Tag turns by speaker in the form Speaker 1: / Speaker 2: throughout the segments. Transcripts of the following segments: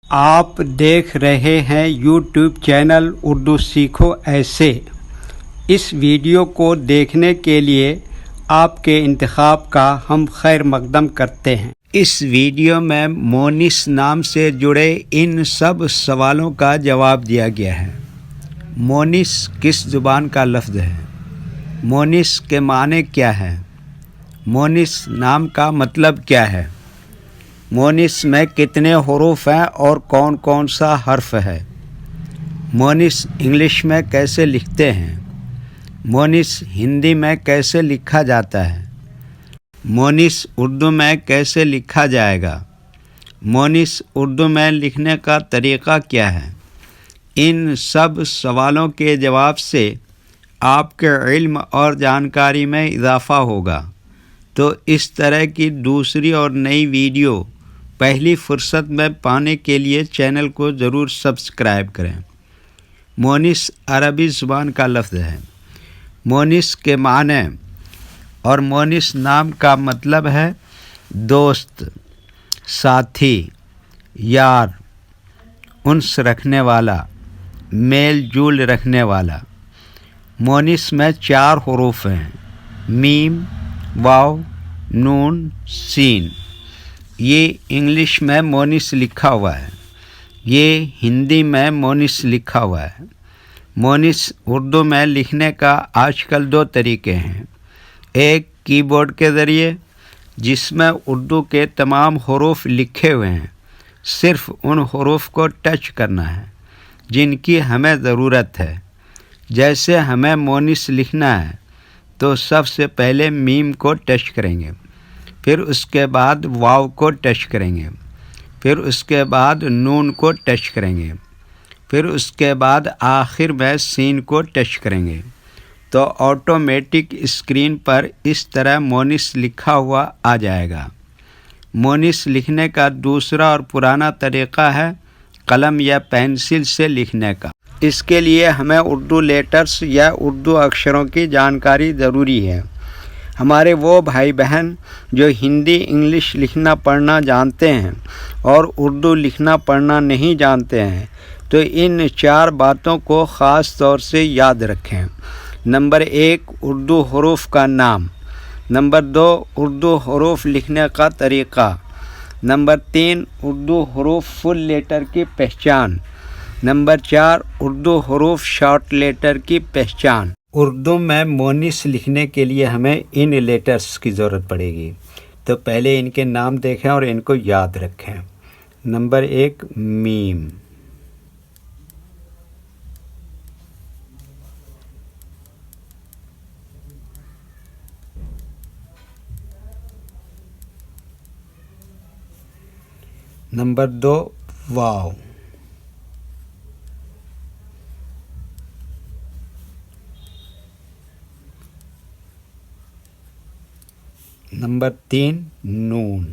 Speaker 1: آپ دیکھ رہے ہیں یوٹیوب چینل اردو سیکھو ایسے۔ اس ویڈیو کو دیکھنے کے لیے آپ کے انتخاب کا ہم خیر مقدم کرتے ہیں۔ اس ویڈیو میں مونس نام سے جڑے ان سب سوالوں کا جواب دیا گیا ہے۔ مونس کس زبان کا لفظ ہے؟ مونس کے معنی کیا ہے؟ مونس نام کا مطلب کیا ہے؟ مونس میں کتنے حروف ہیں اور کون کون سا حرف ہے؟ مونس انگلش میں کیسے لکھتے ہیں؟ مونس ہندی میں کیسے لکھا جاتا ہے؟ مونس اردو میں کیسے لکھا جائے گا؟ مونس اردو میں لکھنے کا طریقہ کیا ہے؟ ان سب سوالوں کے جواب سے آپ کے علم اور جانکاری میں اضافہ ہوگا۔ تو اس طرح کی دوسری اور نئی ویڈیو پہلی فرصت میں پانے کے لیے چینل کو ضرور سبسکرائب کریں۔ مونس عربی زبان کا لفظ ہے۔ مونس کے معنی اور مونس نام کا مطلب ہے دوست، ساتھی، یار، انس رکھنے والا، میل جول رکھنے والا۔ مونس میں 4 حروف ہیں: میم، واو، نون، سین۔ یہ انگلش میں مونس لکھا ہوا ہے، یہ ہندی میں مونس لکھا ہوا ہے۔ مونس اردو میں لکھنے کا آج کل 2 طریقے ہیں۔ ایک کی بورڈ کے ذریعے، جس میں اردو کے تمام حروف لکھے ہوئے ہیں، صرف ان حروف کو ٹچ کرنا ہے جن کی ہمیں ضرورت ہے۔ جیسے ہمیں مونس لکھنا ہے تو سب سے پہلے میم کو ٹچ کریں گے، پھر اس کے بعد واو کو ٹچ کریں گے، پھر اس کے بعد نون کو ٹچ کریں گے، پھر اس کے بعد آخر میں سین کو ٹچ کریں گے تو آٹومیٹک اسکرین پر اس طرح مونس لکھا ہوا آ جائے گا۔ مونس لکھنے کا دوسرا اور پرانا طریقہ ہے قلم یا پینسل سے لکھنے کا۔ اس کے لیے ہمیں اردو لیٹرز یا اردو اکشروں کی جانکاری ضروری ہے۔ ہمارے وہ بھائی بہن جو ہندی انگلش لکھنا پڑھنا جانتے ہیں اور اردو لکھنا پڑھنا نہیں جانتے ہیں تو ان 4 باتوں کو خاص طور سے یاد رکھیں۔ نمبر 1، اردو حروف کا نام۔ نمبر 2، اردو حروف لکھنے کا طریقہ۔ نمبر 3، اردو حروف فل لیٹر کی پہچان۔ نمبر 4، اردو حروف شارٹ لیٹر کی پہچان۔ اردو میں مونس لکھنے کے لیے ہمیں ان لیٹرز کی ضرورت پڑے گی، تو پہلے ان کے نام دیکھیں اور ان کو یاد رکھیں۔ نمبر 1، میم۔ نمبر 2، واو۔ نمبر 3، نون۔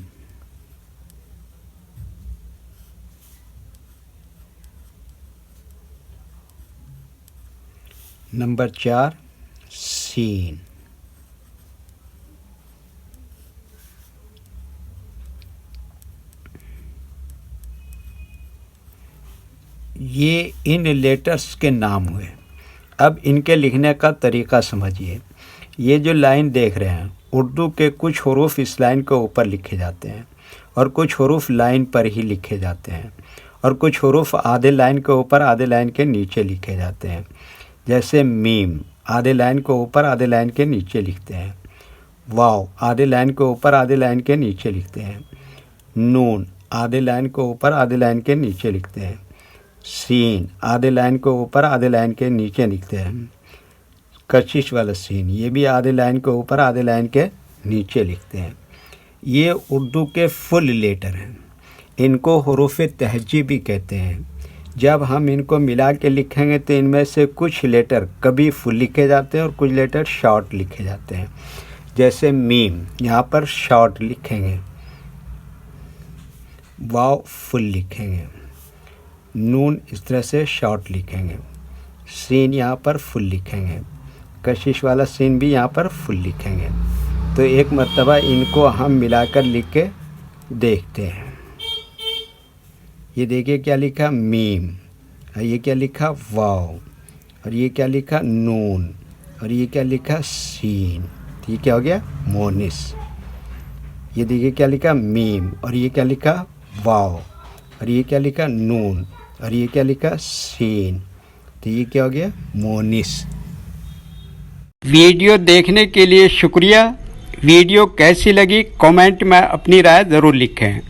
Speaker 1: نمبر 4، سین۔ یہ ان لیٹرز کے نام ہوئے۔ اب ان کے لکھنے کا طریقہ سمجھیے۔ یہ جو لائن دیکھ رہے ہیں، اردو کے کچھ حروف اس لائن کے اوپر لکھے جاتے ہیں اور کچھ حروف لائن پر ہی لکھے جاتے ہیں اور کچھ حروف آدھے لائن کے اوپر آدھے لائن کے نیچے لکھے جاتے ہیں۔ جیسے میم آدھے لائن کے اوپر آدھے لائن کے نیچے لکھتے ہیں، واو آدھے لائن کے اوپر آدھے لائن کے نیچے لکھتے ہیں، نون آدھے لائن کے اوپر آدھے لائن کے نیچے لکھتے ہیں، سین آدھے لائن کے اوپر آدھے لائن کے نیچے لکھتے ہیں، کشش والا سین یہ بھی آدھے لائن کے اوپر آدھے لائن کے نیچے لکھتے ہیں۔ یہ اردو کے فل لیٹر ہیں، ان کو حروف تہجی بھی کہتے ہیں۔ جب ہم ان کو ملا کے لکھیں گے تو ان میں سے کچھ لیٹر کبھی فل لکھے جاتے ہیں اور کچھ لیٹر شارٹ لکھے جاتے ہیں۔ جیسے میم یہاں پر شارٹ لکھیں گے، واو فل لکھیں گے، نون اس طرح سے شارٹ لکھیں گے، سین یہاں پر فل لکھیں گے، کشش والا سین بھی یہاں پر فل لکھیں گے۔ تو ایک مرتبہ ان کو ہم ملا کر لکھ کے دیکھتے ہیں۔ یہ دیکھیے کیا لکھا میم، یہ کیا لکھا واو، اور یہ کیا لکھا نون، اور یہ کیا لکھا سین، تو یہ کیا ہو گیا مونس۔ یہ دیکھیے کیا لکھا میم، اور یہ کیا لکھا واو، اور یہ کیا لکھا نون، اور یہ کیا لکھا سین، تو یہ کیا ہو گیا مونس۔ ویڈیو دیکھنے کے لیے شکریہ۔ ویڈیو کیسی لگی کامنٹ میں اپنی رائے ضرور لکھیں۔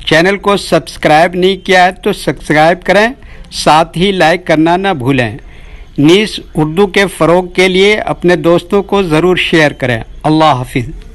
Speaker 1: چینل کو سبسکرائب نہیں کیا ہے تو سبسکرائب کریں، ساتھ ہی لائک کرنا نہ بھولیں۔ نیز اردو کے فروغ کے لیے اپنے دوستوں کو ضرور شیئر کریں۔ اللہ حافظ۔